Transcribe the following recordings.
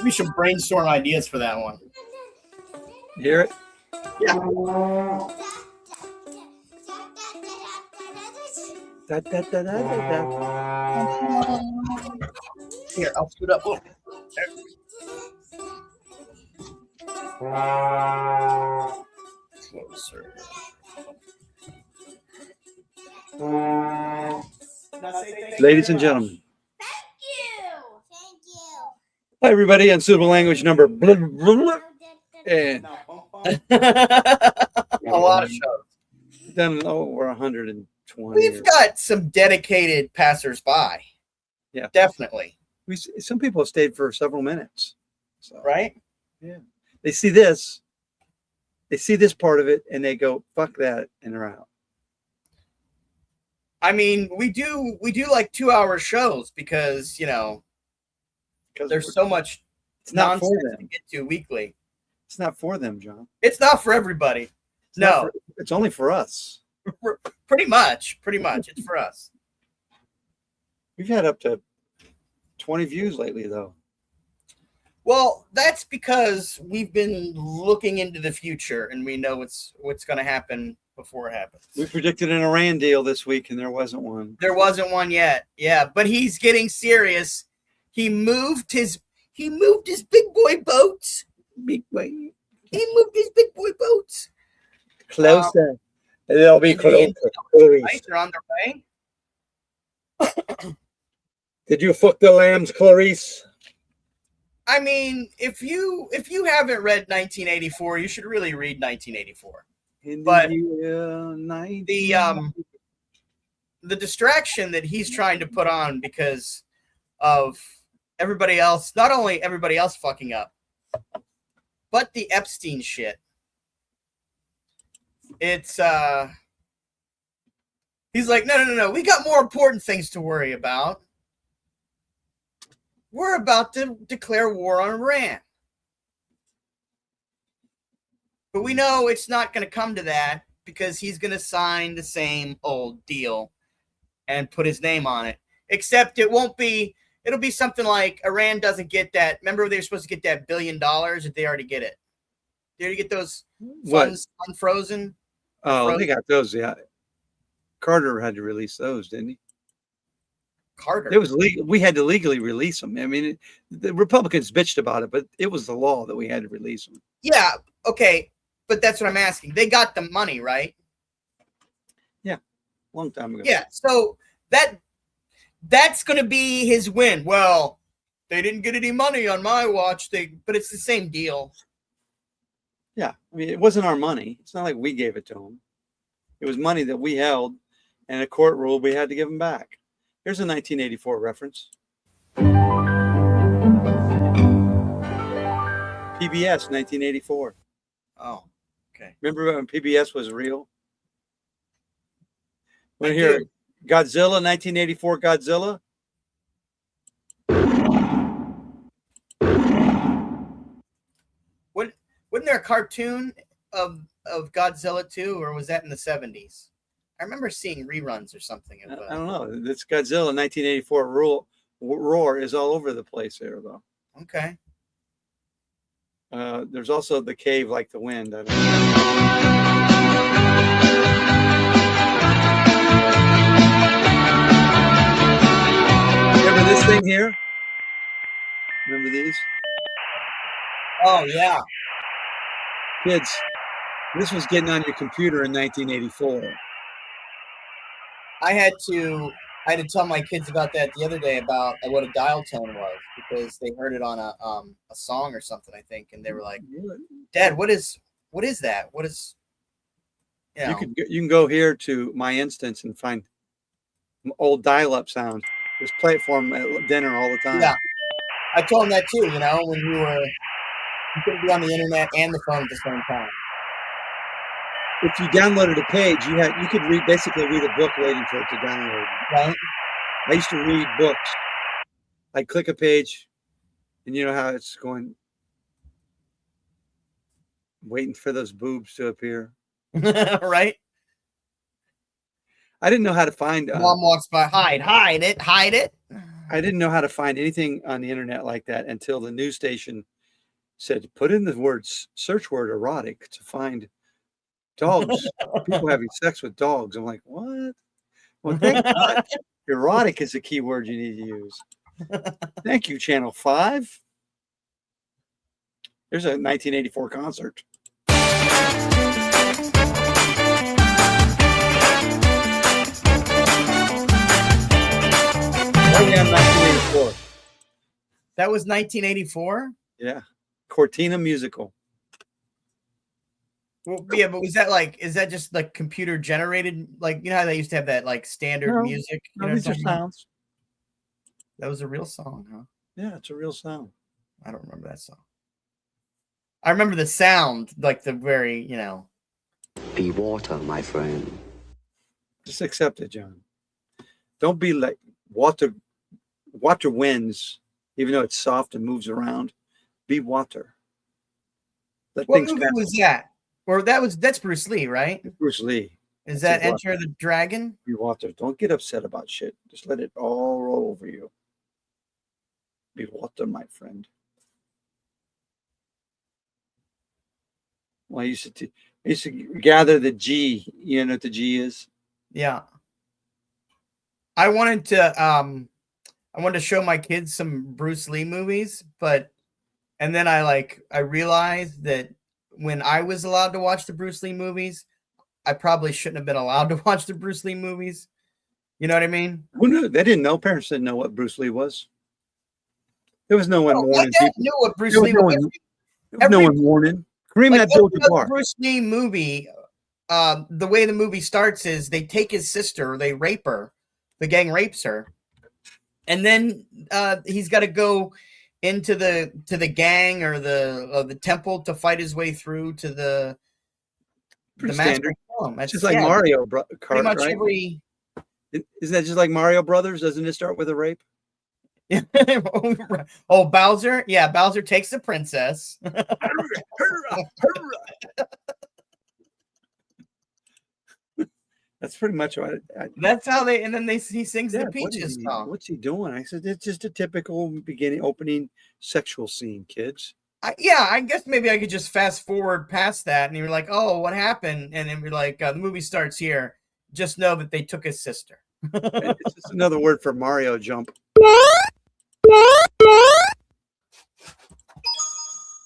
We should brainstorm ideas for that one. Hear it? Yeah. Da, da, da, da, da, da. Here, I'll scoot up a little bit. Closer. Ladies and gentlemen. Thank you. Hi, everybody. Unsuitable language number. Blah, blah, blah, and A lot of shows. done over 120. We've got some dedicated passersby. Yeah. Definitely. Some people have stayed for several minutes. So, Right? yeah. They see this part of it, and they go, fuck that, and they're out. I mean, we do like 2-hour shows because, there's so much It's not nonsense for to them. get to weekly. It's not for them, John. It's not for everybody. No, It's only for us. pretty much. It's for us. We've had up to 20 views lately, though. Well, that's because we've been looking into the future and we know what's going to happen before it happens. We predicted an Iran deal this week, and there wasn't one. There wasn't one yet. Yeah, but he's getting serious. He moved his big boy boats. Big boy. He moved his big boy boats. Closer. They'll be closer. Right, they're on their way. Did you fuck the lambs, Clarice? I mean, if you haven't read 1984, you should really read 1984. But the distraction that he's trying to put on because of everybody else, not only everybody else fucking up, but the Epstein shit. It's he's like, no, we got more important things to worry about. We're about to declare war on Iran. But we know it's not going to come to that because he's going to sign the same old deal and put his name on it. Except it'll be something like Iran doesn't get that. Remember they were supposed to get that $1 billion? Did they already get it? Did they already get those funds unfrozen? Oh, they got those, yeah. Carter had to release those, didn't he? Carter. It was legal. We had to legally release them. I mean, the Republicans bitched about it, but it was the law that we had to release them. Yeah, okay, but that's what I'm asking. They got the money, right? Yeah, long time ago. Yeah, so that's going to be his win. Well, they didn't get any money on my watch, but it's the same deal. Yeah, I mean, it wasn't our money. It's not like we gave it to them. It was money that we held, and a court ruled we had to give them back. Here's a 1984 reference. PBS, 1984. Oh, okay. Remember when PBS was real? Want to hear Godzilla, 1984 Godzilla? Wasn't there a cartoon of Godzilla too, or was that in the 70s? I remember seeing reruns or something. I don't know. This Godzilla 1984 roar is all over the place there, though. Okay. There's also the cave like the wind. I don't know. Remember this thing here? Remember these? Oh, yeah. Kids, this was getting on your computer in 1984. I had to tell my kids about that the other day about what a dial tone was because they heard it on a song or something, I think, and they were like, "Dad, what is that? What is?" You can go here to my instance and find old dial-up sound. Just play it for them at dinner all the time. Yeah, I told them that too. When you couldn't be on the internet and the phone at the same time. If you downloaded a page, you could basically read a book waiting for it to download. Right. I used to read books. I'd click a page, and you know how it's going, waiting for those boobs to appear. Right. I didn't know how to find. Mom walks by. Hide it. I didn't know how to find anything on the internet like that until the news station said, put in the search word erotic to find dogs, people having sex with dogs. I'm like, what? Well, thank God. Erotic is the key word you need to use. Thank you, Channel 5. There's a 1984 concert. Oh, yeah, 1984. That was 1984. Yeah. Cortina musical. Well, yeah, but was that like? Is that just like computer generated? Like, you know how they used to have that like standard No, music? You no, know what these I'm are talking about? sounds. That was a real song, huh? Yeah, it's a real sound. I don't remember that song. I remember the sound, like the very, you know. Be water, my friend. Just accept it, John. Don't be like water. Water wins, even though it's soft and moves around. Be water. Let What things movie pass. was that? Or that's Bruce Lee, right? Bruce Lee. Is That's that a Enter the Dragon? Be water. Don't get upset about shit. Just let it all roll over you. Be water, my friend. Well, I used to gather the G. You know what the G is? Yeah. I wanted to show my kids some Bruce Lee movies, and then I realized that when I was allowed to watch the Bruce Lee movies, I probably shouldn't have been allowed to watch the Bruce Lee movies. You know what I mean? Who knew? They didn't know. Parents didn't know what Bruce Lee was. There was no one No, my warning dad people. knew what Bruce There was Lee no was. one, there was no one warning. Kareem Like every Abdul-Jabbar. other Bruce Lee movie, the way the movie starts is they take his sister, they rape her, the gang rapes her, and then he's got to go into the gang or the temple to fight his way through to the Pretty master standard. kill him. That's Just like yeah, Mario pretty Kart, much right? every. Isn't that just like Mario Brothers? Doesn't it start with a rape? Oh, Bowser, yeah, Bowser takes the princess. That's pretty much what That's how they, and then he sings the Dad, Peaches song. what's he doing? I said, it's just a typical opening sexual scene, kids. I guess maybe I could just fast forward past that, and you're like, oh, what happened? And then we're like, the movie starts here. Just know that they took his sister. It's just another word for Mario jump.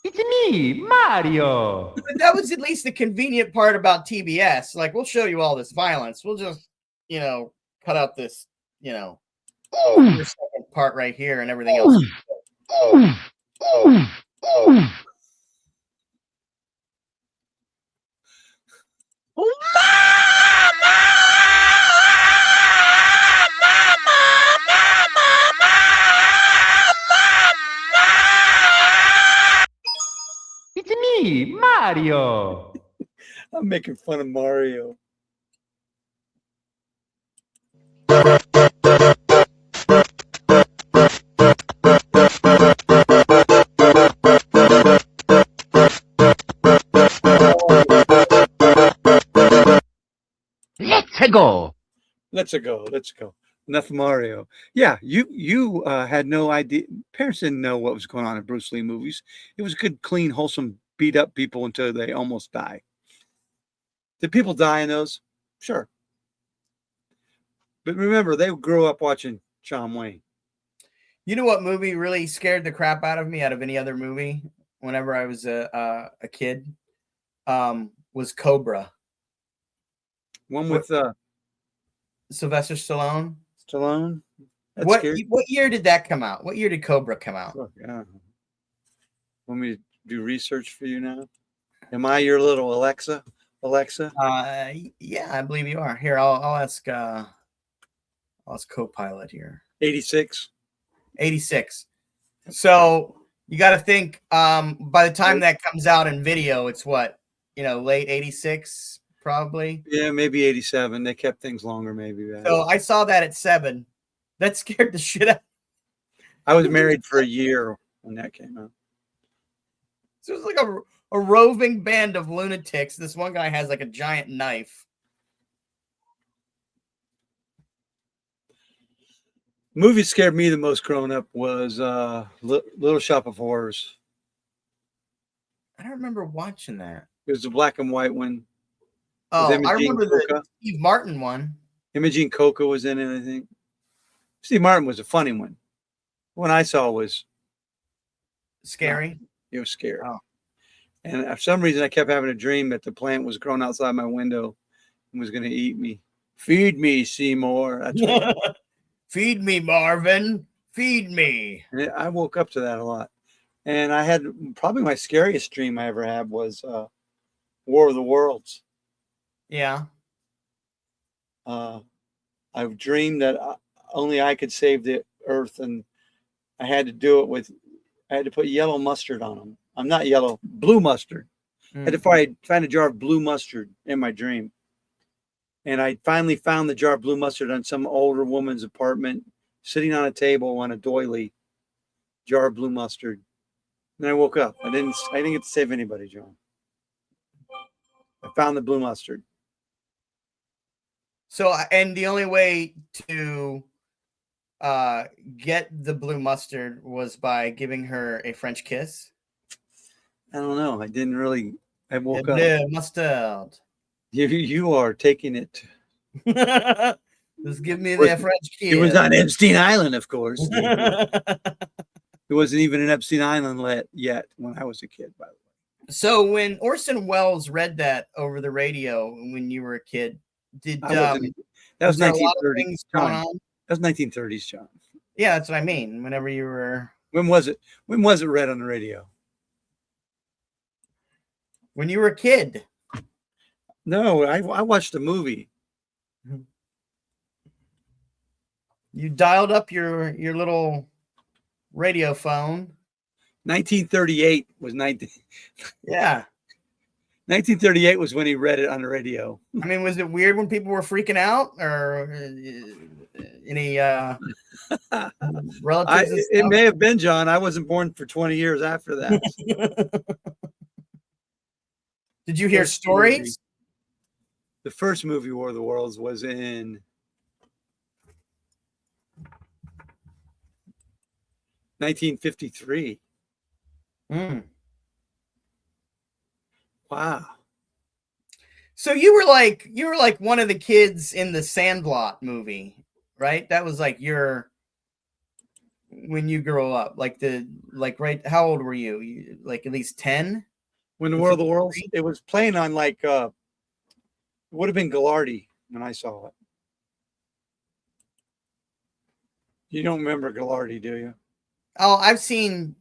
It's me, Mario. But that was at least the convenient part about TBS. Like, we'll show you all this violence. We'll just, cut out this, second part right here, and everything else. It's me, Mario. I'm making fun of Mario. Let's go. Let's go. Enough Mario. Yeah, you had no idea. Parents didn't know what was going on in Bruce Lee movies. It was good, clean, wholesome, beat up people until they almost die. Did people die in those? Sure. But remember, they grew up watching John Wayne. You know what movie really scared the crap out of me out of any other movie whenever I was a kid? Was Cobra. One with Sylvester Stallone. Stallone. That's What scary. year did that come out? What year did Cobra come out? Look, yeah. Want me to do research for you now? Am I your little Alexa? Yeah, I believe you are. Here, I'll ask Copilot here. 86. 86. So you got to think. By the time that comes out in video, it's what, late 86 probably. Yeah, maybe 87. They kept things longer, maybe. So I saw that at 7. That scared the shit out. I was married for a year when that came out. So it was like a roving band of lunatics. This one guy has like a giant knife. Movie scared me the most growing up was Little Shop of Horrors. I don't remember watching that. It was the black and white one. Oh, I Imogene remember the Coca. Steve Martin one. Imogene Coca was in it, I think. Steve Martin was a funny one. The one I saw was Scary. it was scary. Oh. And for some reason, I kept having a dream that the plant was growing outside my window and was going to eat me. Feed me, Seymour. That's what, Feed me, Marvin. Feed me. and I woke up to that a lot. And I had probably my scariest dream I ever had was War of the Worlds. Yeah. I dreamed that only I could save the earth, and I had to do it with, I had to put yellow mustard on them. I'm not yellow, blue mustard. I had to find a jar of blue mustard in my dream. And I finally found the jar of blue mustard on some older woman's apartment, sitting on a table on a doily, jar of blue mustard. Then I woke up. I didn't get to save anybody, John. I found the blue mustard. So, and the only way to get the blue mustard was by giving her a French kiss. I don't know. I didn't really. I woke The up. blue mustard. You are taking it. Just give me the French kiss. It was on Epstein Island, of course. It wasn't even an Epstein Island yet when I was a kid, by the way. So when Orson Welles read that over the radio when you were a kid, that was 1930s, going John. on? That was 1930s, John. Yeah, that's what I mean. Whenever you were, When was it? When was it read on the radio? when you were a kid. No, I watched the movie. You dialed up your little radio phone. 1938 was 19. Yeah. 1938 was when he read it on the radio. I mean, was it weird when people were freaking out, or any relatives? and It stuff? may have been, John. I wasn't born for 20 years after that. Did you hear First stories? movie. The first movie, War of the Worlds, was in 1953. Mm. Wow. So you were like one of the kids in the Sandlot movie, right? That was like when you grow up, right? How old were you? Like at least 10? When the War of the Worlds, it was playing on it would have been Gallardi when I saw it. You don't remember Gallardi, do you? Oh, I've seen.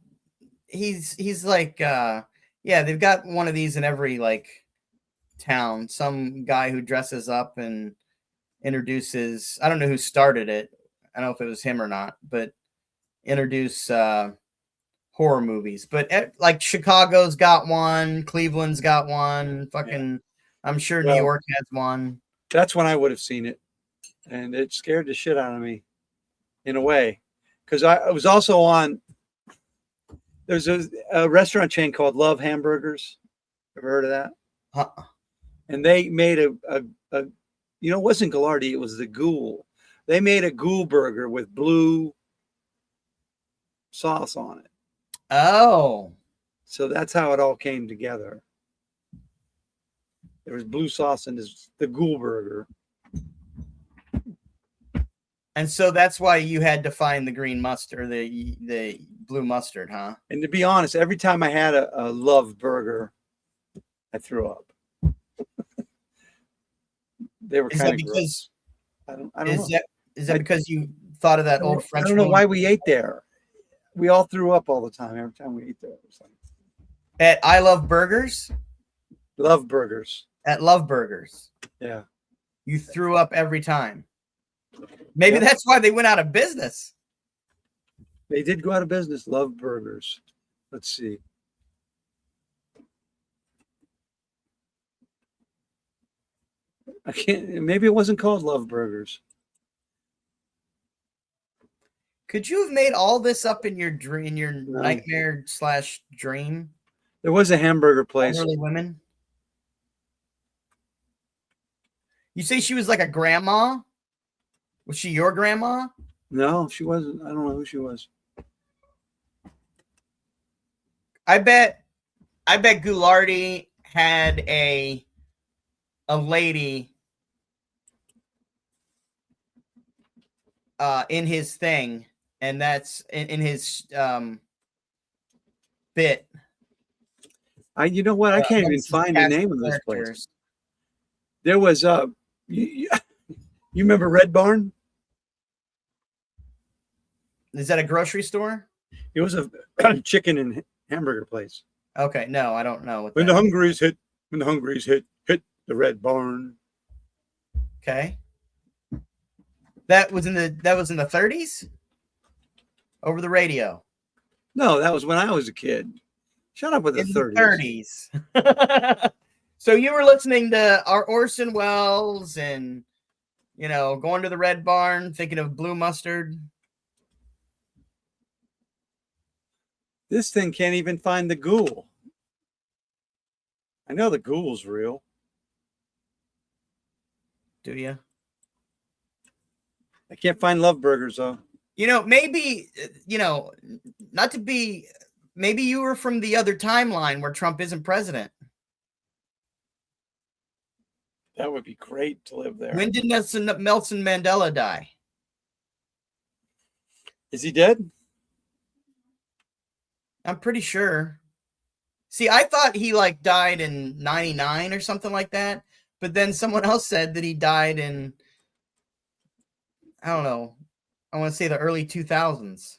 He's like yeah, they've got one of these in every like town. Some guy who dresses up and introduces. I don't know who started it. I don't know if it was him or not, but introduce horror movies. But like Chicago's got one, Cleveland's got one. Fucking, I'm sure New York has one. That's when I would have seen it, and it scared the shit out of me, in a way, because I was also on. There's a restaurant chain called Love Hamburgers. Ever heard of that? And they made it wasn't Gallardi, it was the Ghoul. They made a Ghoul burger with blue sauce on it. Oh. So that's how it all came together. There was blue sauce in the Ghoul burger. And so that's why you had to find the green mustard, the blue mustard, huh? And to be honest, every time I had a Love burger, I threw up. They were kind of gross. I don't know. Is that because you thought of that old French? I don't know why we ate there. We all threw up all the time. Every time we ate there. It was like, at I Love Burgers? Love Burgers. At Love Burgers. Yeah. You threw up every time. Maybe that's why they went out of business. They did go out of business. Love Burgers. Let's see. I can't. Maybe it wasn't called Love Burgers. Could you have made all this up in your dream, in your nightmare / dream? There was a hamburger place. Elderly women. You say she was like a grandma? Was she your grandma? No, she wasn't. I don't know who she was. I bet Goulardi had a lady in his thing, and that's in his bit. You know what? I can't even amongst his find the cast name of of this place. characters. There was you remember Red Barn? Is that a grocery store? It was a chicken and hamburger place. Okay, no, I don't know what When that the is. Hungries hit the Red Barn. Okay. That was in the 30s? Over the radio. No, that was when I was a kid. Shut up with the In the 30s. 30s. So you were listening to our Orson Welles and, going to the Red Barn, thinking of Blue Mustard. This thing can't even find the ghoul. I know the ghoul's real. Do you? I can't find Love Burgers though. Maybe, not to be, maybe you were from the other timeline where Trump isn't president. That would be great to live there. When did Nelson Mandela die? Is he dead? I'm pretty sure. See, I thought he died in 99 or something like that. But then someone else said that he died in, I don't know, I want to say the early 2000s.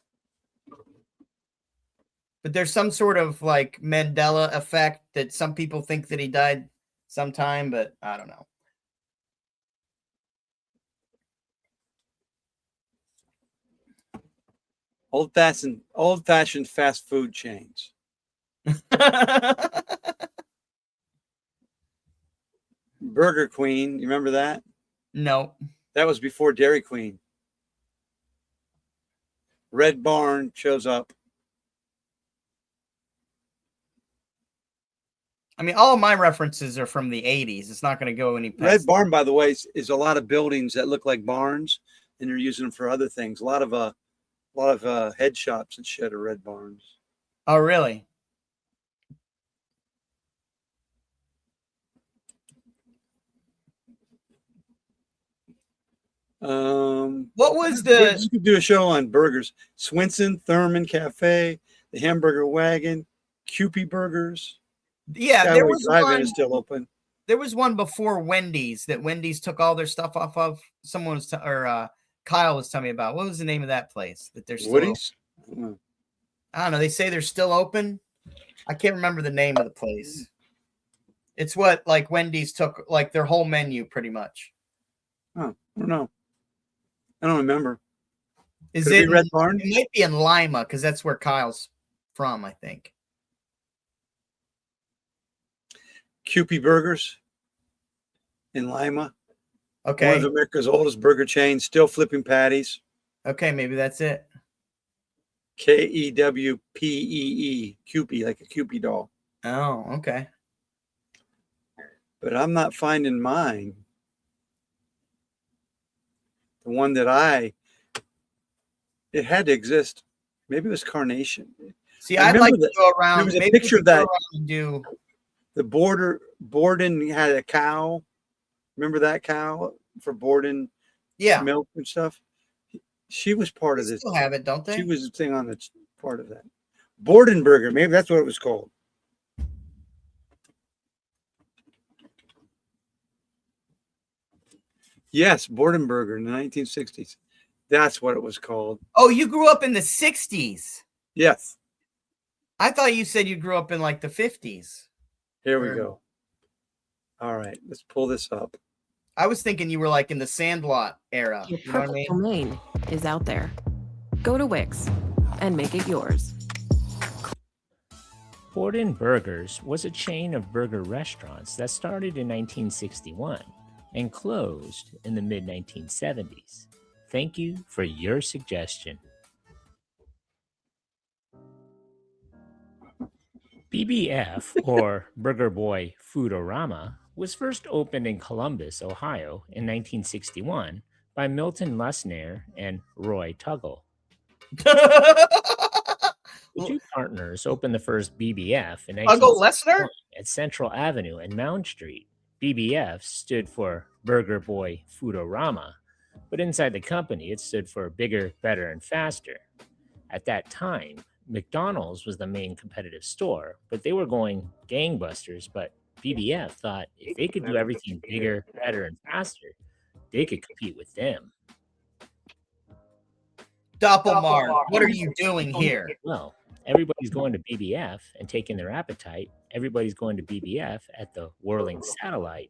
But there's some sort of Mandela effect that some people think that he died sometime, but I don't know. Old-fashioned fast food chains. Burger Queen, you remember that? No. That was before Dairy Queen. Red Barn shows up. I mean, all of my references are from the 80s. It's not going to go any past. Red Barn, by the way, is a lot of buildings that look like barns, and they're using them for other things. A lot of head shops and shit are Red Barns. Oh, really? What was You could do a show on burgers. Swenson, Thurman Cafe, the Hamburger Wagon, Kewpie Burgers. Yeah, Skyway there was Drive-In one. is still open. There was one before Wendy's that Wendy's took all their stuff off of. Someone was, Kyle was telling me about. What was the name of that place that they're still Woody's? open? I don't know. They say they're still open. I can't remember the name of the place. It's what Wendy's took their whole menu pretty much. Oh, I don't know. I don't remember. Is Could it be Red Barn? It might be in Lima because that's where Kyle's from, I think. Kewpie Burgers in Lima. Okay. One of America's oldest burger chains, still flipping patties. Okay, maybe that's it. Kewpee, Kewpie, like a Kewpie doll. Oh, okay. But I'm not finding mine. The one that it had to exist. Maybe it was Carnation. See, I'd like to go around. There was a maybe picture of that. Do The Borden had a cow. Remember that cow for Borden? Yeah. Milk and stuff. She was part of this. Still have it, don't they? She was the thing on the part of that. Borden Burger. Maybe that's what it was called. Yes, Borden Burger in the 1960s. That's what it was called. Oh, you grew up in the 60s. Yes. I thought you said you grew up in the 50s. Here we go. All right, let's pull this up. I was thinking you were in the Sandlot era. Your You know what I perfect mean? domain is out there. Go to Wix and make it yours. Borden Burgers was a chain of burger restaurants that started in 1961 and closed in the mid-1970s. Thank you for your suggestion. BBF, or Burger Boy Foodorama, was first opened in Columbus, Ohio in 1961 by Milton Lusner and Roy Tuggle. The two partners opened the first BBF in Uncle 1961 Lesnar? at Central Avenue and Mound Street. BBF stood for Burger Boy Foodorama, but inside the company it stood for Bigger, Better, and Faster. At that time, McDonald's was the main competitive store, but they were going gangbusters. But BBF thought if they could do everything bigger, better, and faster, they could compete with them. Doppelmark, what are you doing here? Well, everybody's going to BBF and taking their appetite. Everybody's going to BBF at the Whirling Satellite.